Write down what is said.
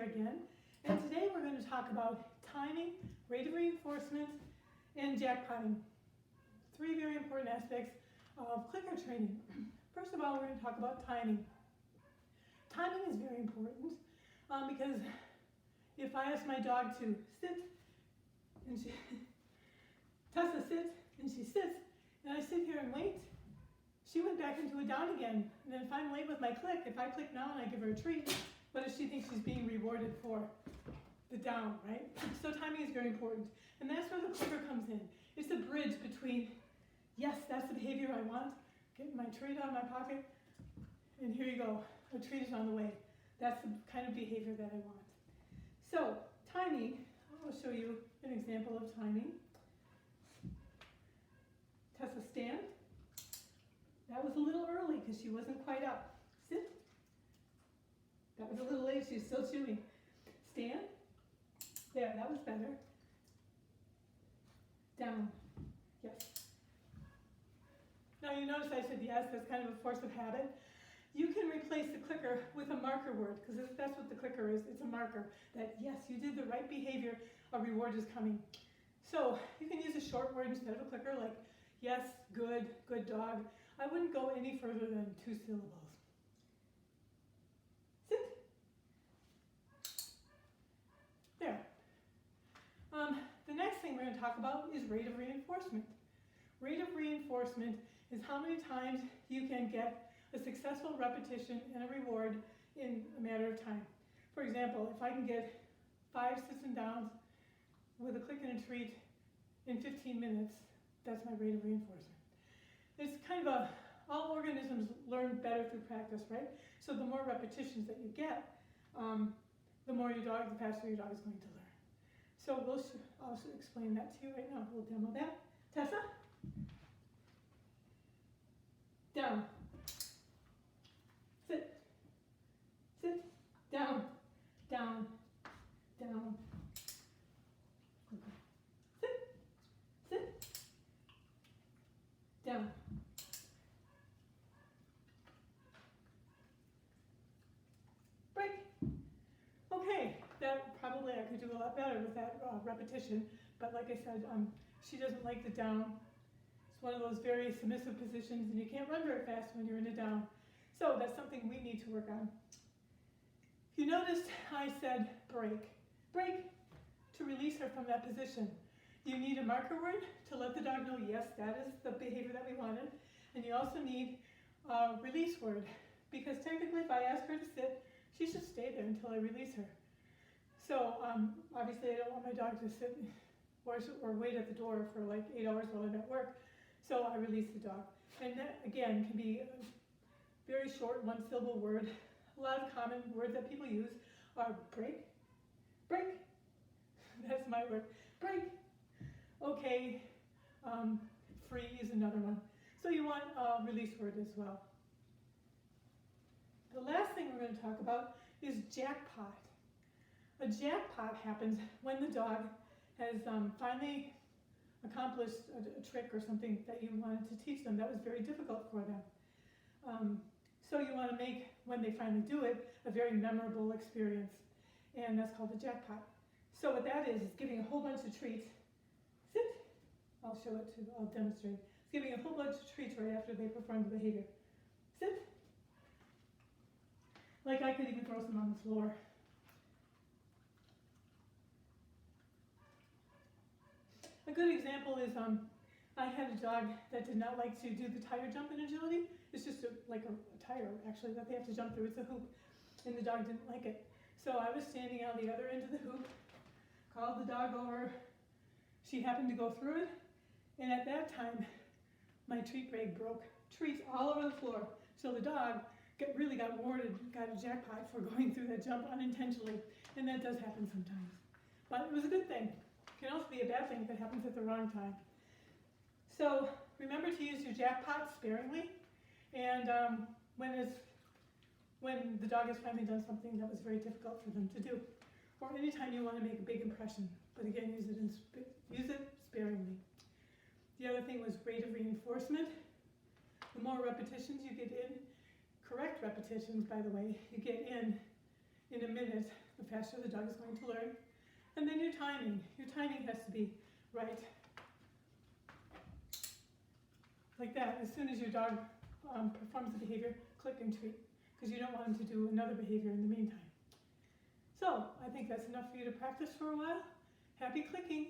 here again, and today we're going to talk about timing, rate of reinforcement, and jackpotting. Three very important aspects of clicker training. First of all, we're going to talk about timing. Timing is very important because if I ask my dog to sit, and Tessa sits, and she sits, and I sit here and wait, she went back into a down again. And then if I'm late with my click, if I click now and I give her a treat, what does she think she's being rewarded for? The down, right? So timing is very important. And that's where the clicker comes in. It's the bridge between, yes, that's the behavior I want, getting my treat out of my pocket, and here you go, a treat is on the way. That's the kind of behavior that I want. So timing, I'll show you an example of timing. Tessa, stand. That was a little early because she wasn't quite up. Sit. That was a little late, she's still chewing. Stand. There, that was better. Down. Yes. Now you notice I said yes, that's kind of a force of habit. You can replace the clicker with a marker word, because that's what the clicker is. It's a marker that, yes, you did the right behavior, a reward is coming. So you can use a short word instead of a clicker, like yes, good, good dog. I wouldn't go any further than 2 syllables. Sit. There. The next thing we're going to talk about is rate of reinforcement. Rate of reinforcement is how many times you can get a successful repetition and a reward in a matter of time. For example, if I can get 5 sits and downs with a click and a treat in 15 minutes, that's my rate of reinforcement. It's kind of all organisms learn better through practice, right? So the more repetitions that you get, the faster your dog is going to learn. So I'll explain that to you right now. We'll demo that. Tessa? Down. Sit. Sit. Down. Down. Down. Sit. Sit. Down. Break. Okay, that probably I could do a lot better with that repetition, but like I said, she doesn't like the down. It's one of those very submissive positions, and you can't run very fast when you're in a down. So that's something we need to work on. If you noticed, I said break. Break to release her from that position. You need a marker word to let the dog know, yes, that is the behavior that we wanted. And you also need a release word, because technically if I ask her to sit, she should stay there until I release her. So obviously I don't want my dog to sit or wait at the door for like 8 hours while I'm at work. So I release the dog. And that, again, can be a very short 1-syllable word. A lot of common words that people use are break, break. That's my word, break. Okay, free is another one. So you want a release word as well. The last thing we're going to talk about is jackpot. A jackpot happens when the dog has finally accomplished a trick or something that you wanted to teach them that was very difficult for them. So you want to make, when they finally do it, a very memorable experience. And that's called a jackpot. So what that is giving a whole bunch of treats. Sit. I'll show it to, I'll demonstrate. It's giving a whole bunch of treats right after they perform the behavior. Sit. Like I could even throw some on the floor. A good example is I had a dog that did not like to do the tire jump in agility. It's just like a tire, actually, that they have to jump through. It's a hoop, and the dog didn't like it. So I was standing on the other end of the hoop, called the dog over. She happened to go through it, and at that time, my treat bag broke. Treats all over the floor. So the dog really got rewarded, got a jackpot for going through that jump unintentionally, and that does happen sometimes. But it was a good thing. It can also be a bad thing if it happens at the wrong time. So remember to use your jackpot sparingly, and when the dog has finally done something that was very difficult for them to do, or anytime you want to make a big impression. But again, use it sparingly. The other thing was rate of reinforcement. The more repetitions you get in, correct repetitions, by the way, you get in, in a minute, the faster the dog is going to learn. And then your timing has to be right. Like that, as soon as your dog performs the behavior, click and treat, because you don't want him to do another behavior in the meantime. So, I think that's enough for you to practice for a while. Happy clicking!